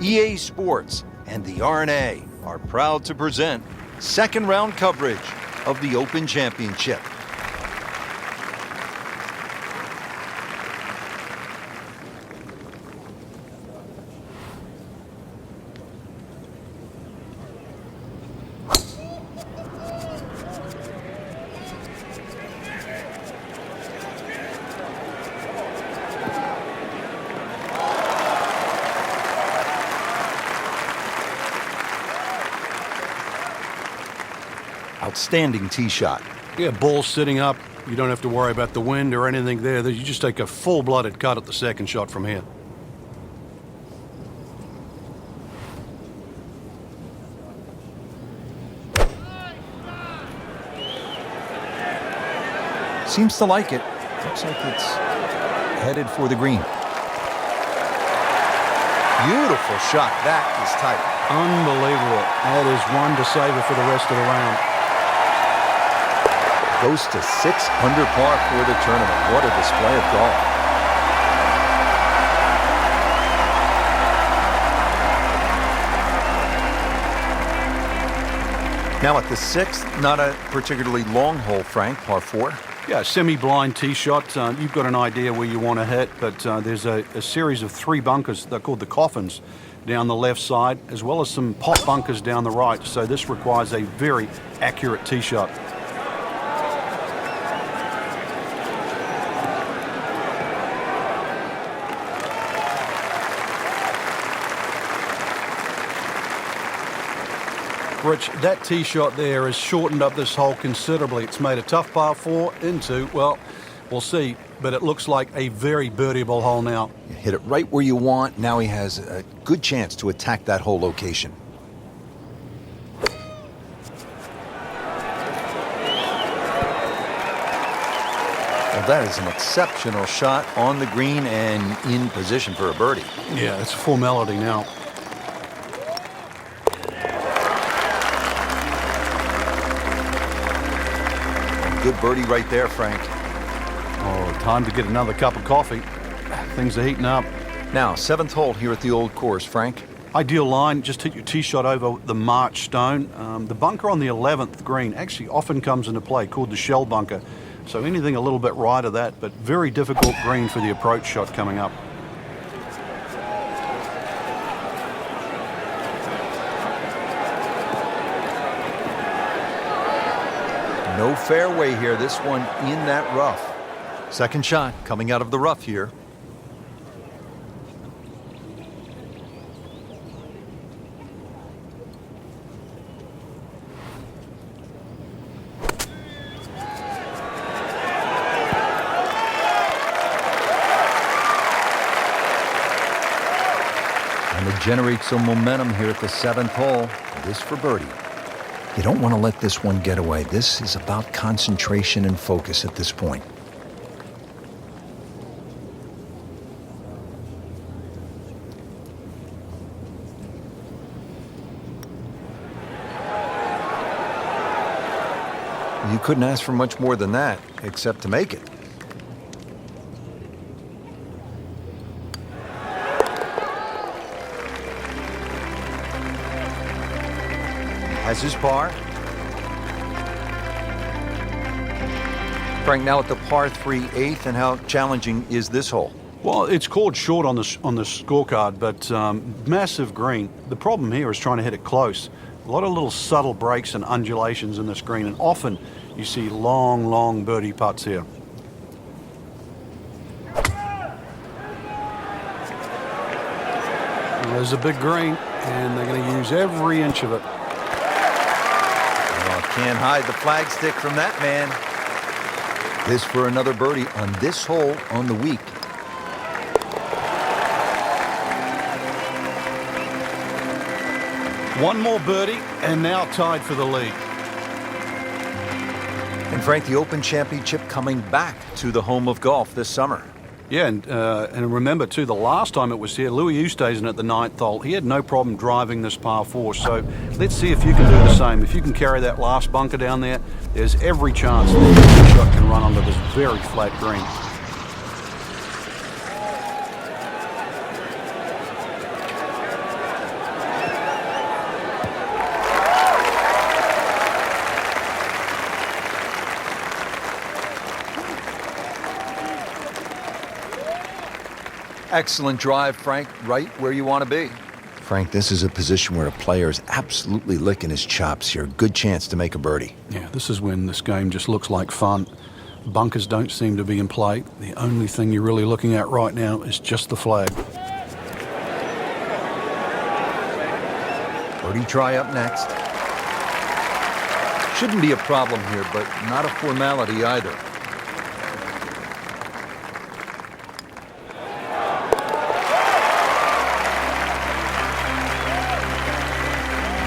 EA Sports and the R&A are proud to present second round coverage of the Open Championship. Outstanding tee shot. Yeah, ball sitting up. You don't have to worry about the wind or anything there. You just take a full-blooded cut at the second shot from here. Seems to like it. Looks like it's headed for the green. Beautiful shot. That is tight. Unbelievable. That is one to savor for the rest of the round. Goes to 6 under par for the tournament. What a display of golf. Now at the 6th, not a particularly long hole, Frank, par 4. Yeah, semi-blind tee shot. You've got an idea where you want to hit, but there's a series of 3 bunkers. They're called the coffins down the left side, as well as some pot bunkers down the right. So this requires a very accurate tee shot. Rich, that tee shot there has shortened up this hole considerably. It's made a tough par 4 into, well, we'll see, but it looks like a very birdieable hole now. You hit it right where you want. Now he has a good chance to attack that hole location. Well, that is an exceptional shot on the green and in position for a birdie. Yeah, it's a formality now. Good birdie right there, Frank. Oh, time to get another cup of coffee. Things are heating up. Now, 7th hole here at the old course, Frank. Ideal line, just hit your tee shot over the march stone. The bunker on the 11th green actually often comes into play, called the shell bunker. So anything a little bit right of that, but very difficult green for the approach shot coming up. No fairway here, this one in that rough. Second shot coming out of the rough here. And to generate some momentum here at the 7th hole. This for birdie. You don't want to let this one get away. This is about concentration and focus at this point. You couldn't ask for much more than that, except to make it. Has his par. Frank, now at the par 3 8th, and how challenging is this hole? Well, it's called short on the scorecard, but massive green. The problem here is trying to hit it close. A lot of little subtle breaks and undulations in this green, and often you see long, long birdie putts here. There's a big green, and they're going to use every inch of it. Can't hide the flagstick from that man. This for another birdie on this hole on the week. One more birdie, and now tied for the lead. And Frank, the Open Championship coming back to the home of golf this summer. Yeah, and remember, too, the last time it was here, Louis Oosthuizen at the 9th hole, he had no problem driving this par 4. So let's see if you can do the same. If you can carry that last bunker down there, there's every chance that the shot can run onto this very flat green. Excellent drive, Frank. Right where you want to be. Frank, this is a position where a player is absolutely licking his chops here. Good chance to make a birdie. Yeah, this is when this game just looks like fun. Bunkers don't seem to be in play. The only thing you're really looking at right now is just the flag. Birdie try up next. Shouldn't be a problem here, but not a formality either.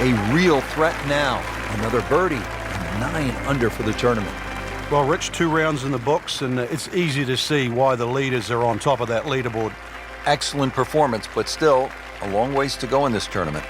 A real threat now. Another birdie, and 9 under for the tournament. Well, Rich, 2 rounds in the books, and it's easy to see why the leaders are on top of that leaderboard. Excellent performance, but still a long ways to go in this tournament.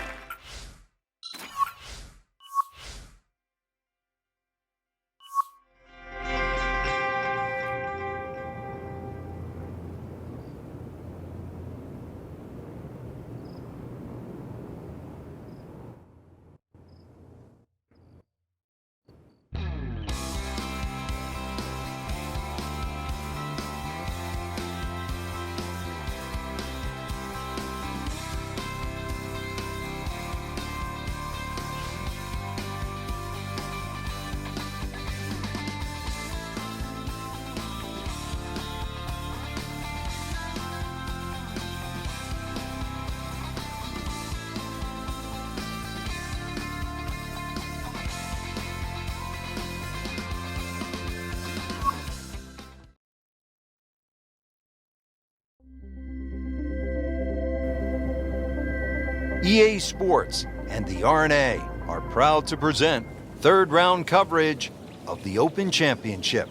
EA Sports and the RNA are proud to present third round coverage of the Open Championship.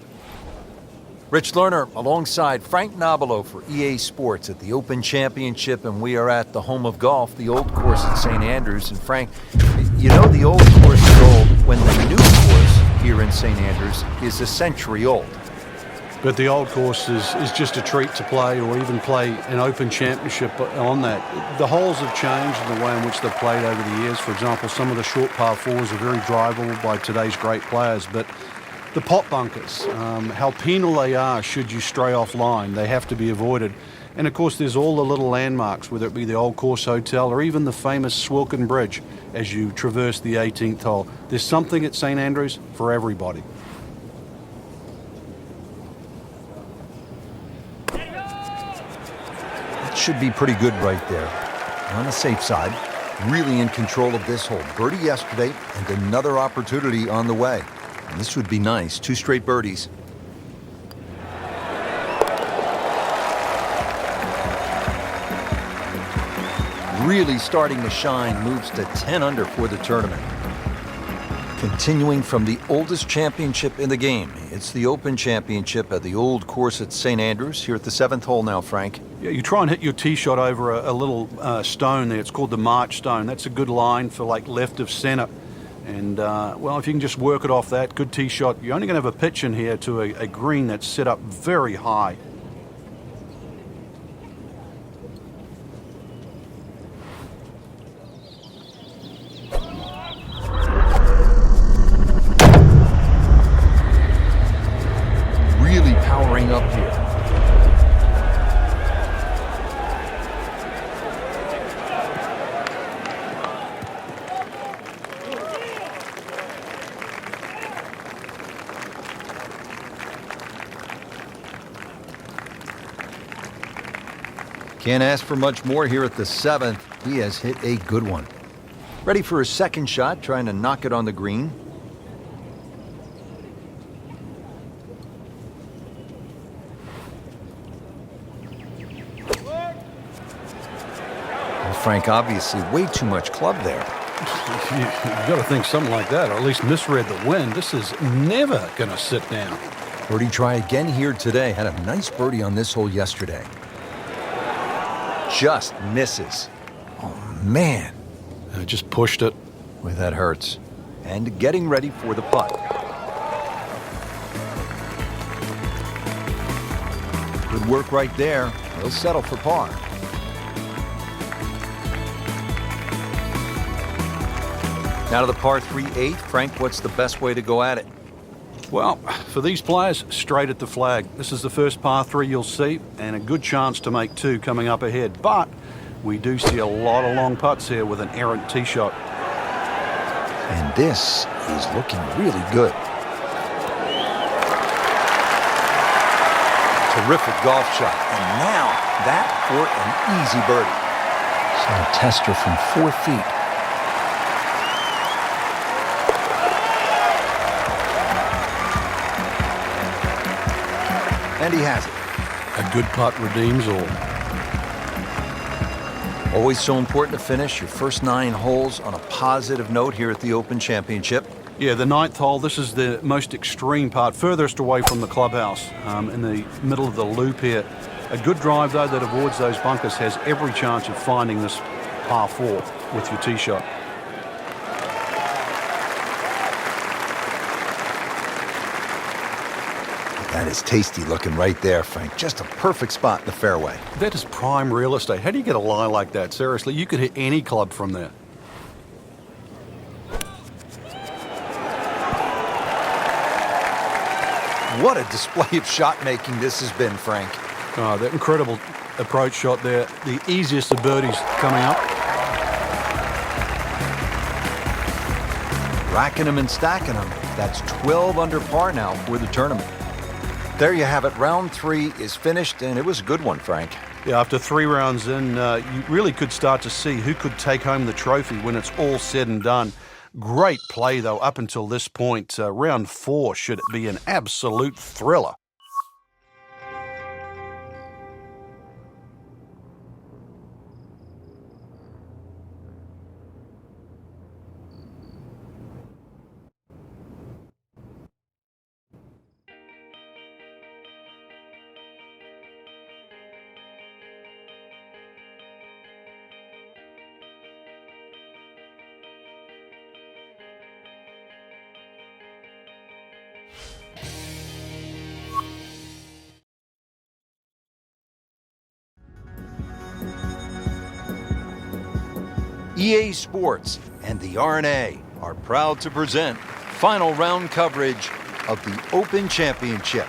Rich Lerner alongside Frank Nobilo for EA Sports at the Open Championship, and we are at the home of golf, the old course at St. Andrews. And Frank, you know the old course is old when the new course here in St. Andrews is a century old. But the old course is just a treat to play, or even play an Open Championship on that. The holes have changed in the way in which they've played over the years. For example, some of the short par 4s are very drivable by today's great players, but the pot bunkers, how penal they are should you stray off line. They have to be avoided. And of course, there's all the little landmarks, whether it be the Old Course Hotel or even the famous Swilcan Bridge as you traverse the 18th hole. There's something at St. Andrews for everybody. Should be pretty good right there. On the safe side, really in control of this hole. Birdie yesterday and another opportunity on the way. And this would be nice. 2 straight birdies. Really starting to shine, moves to 10 under for the tournament. Continuing from the oldest championship in the game. It's the Open Championship at the old course at St. Andrews, here at the 7th hole now, Frank. Yeah, you try and hit your tee shot over a little stone there. It's called the March stone. That's a good line for like left of center. And, well, if you can just work it off that, good tee shot. You're only going to have a pitch in here to a green that's set up very high. Really powering up here. Can't ask for much more here at the 7th. He has hit a good one. Ready for his second shot, trying to knock it on the green. Well, Frank, obviously way too much club there. You've got to think something like that, or at least misread the wind. This is never going to sit down. Birdie try again here today. Had a nice birdie on this hole yesterday. Just misses. Oh, man. I just pushed it. Boy, that hurts. And getting ready for the putt. Good work right there. He'll settle for par. Now to the par 3 8. Frank, what's the best way to go at it? Well, for these players, straight at the flag. This is the first par 3 you'll see, and a good chance to make 2 coming up ahead. But we do see a lot of long putts here with an errant tee shot. And this is looking really good. Terrific golf shot. And now that for an easy birdie. So a tester from 4 feet. And he has it. A good putt redeems all. Always so important to finish your first 9 holes on a positive note here at the Open Championship. Yeah, the 9th hole, this is the most extreme part, furthest away from the clubhouse, in the middle of the loop here. A good drive, though, that avoids those bunkers has every chance of finding this par 4 with your tee shot. That is tasty looking right there, Frank. Just a perfect spot in the fairway. That is prime real estate. How do you get a lie like that? Seriously, you could hit any club from there. What a display of shot making this has been, Frank. Oh, that incredible approach shot there. The easiest of birdies coming up. Racking them and stacking them. That's 12 under par now for the tournament. There you have it. Round 3 is finished, and it was a good one, Frank. Yeah, after 3 rounds in, you really could start to see who could take home the trophy when it's all said and done. Great play, though, up until this point. Round 4 should be an absolute thriller. EA Sports and the R&A are proud to present final round coverage of the Open Championship.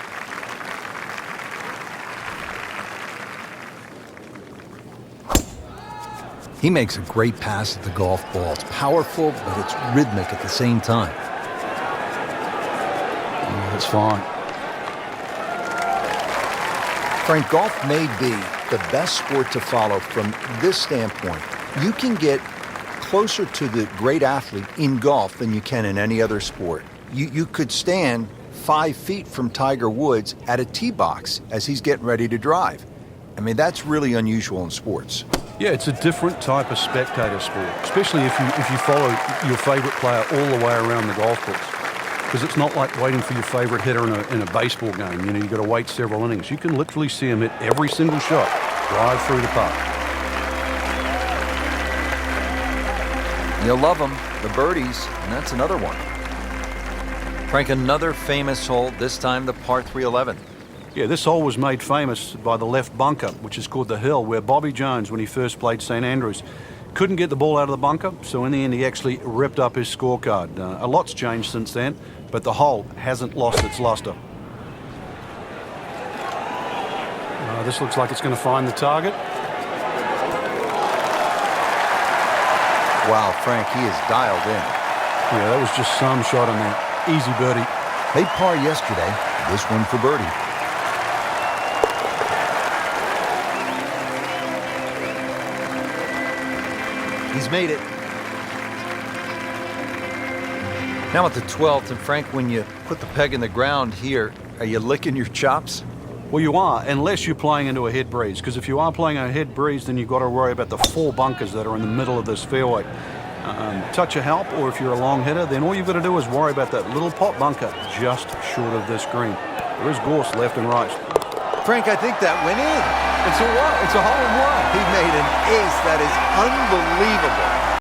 He makes a great pass at the golf ball. It's powerful, but it's rhythmic at the same time. That's fine. Frank, golf may be the best sport to follow from this standpoint. You can get closer to the great athlete in golf than you can in any other sport. You could stand 5 feet from Tiger Woods at a tee box as he's getting ready to drive. I mean, that's really unusual in sports. Yeah, it's a different type of spectator sport, especially if you follow your favorite player all the way around the golf course. Because it's not like waiting for your favorite hitter in a baseball game. You know, you've got to wait several innings. You can literally see him hit every single shot, drive through the park. You'll love them, the birdies, and that's another one. Frank, another famous hole, this time the par 311. Yeah, this hole was made famous by the left bunker, which is called the Hill, where Bobby Jones, when he first played St Andrews, couldn't get the ball out of the bunker, so in the end he actually ripped up his scorecard. A lot's changed since then, but the hole hasn't lost its luster. This looks like it's going to find the target. Wow, Frank, he is dialed in. Yeah, that was just some shot on that. Easy birdie. Made par yesterday, this one for birdie. He's made it. Now at the 12th, and Frank, when you put the peg in the ground here, are you licking your chops? Well, you are, unless you're playing into a head breeze, because if you are playing a head breeze, then you've got to worry about the 4 bunkers that are in the middle of this fairway. Touch of help, or if you're a long hitter, then all you've got to do is worry about that little pot bunker just short of this green. There is gorse left and right. Frank, I think that went in. It's a what? It's a hole in one. He made an ace. That is unbelievable.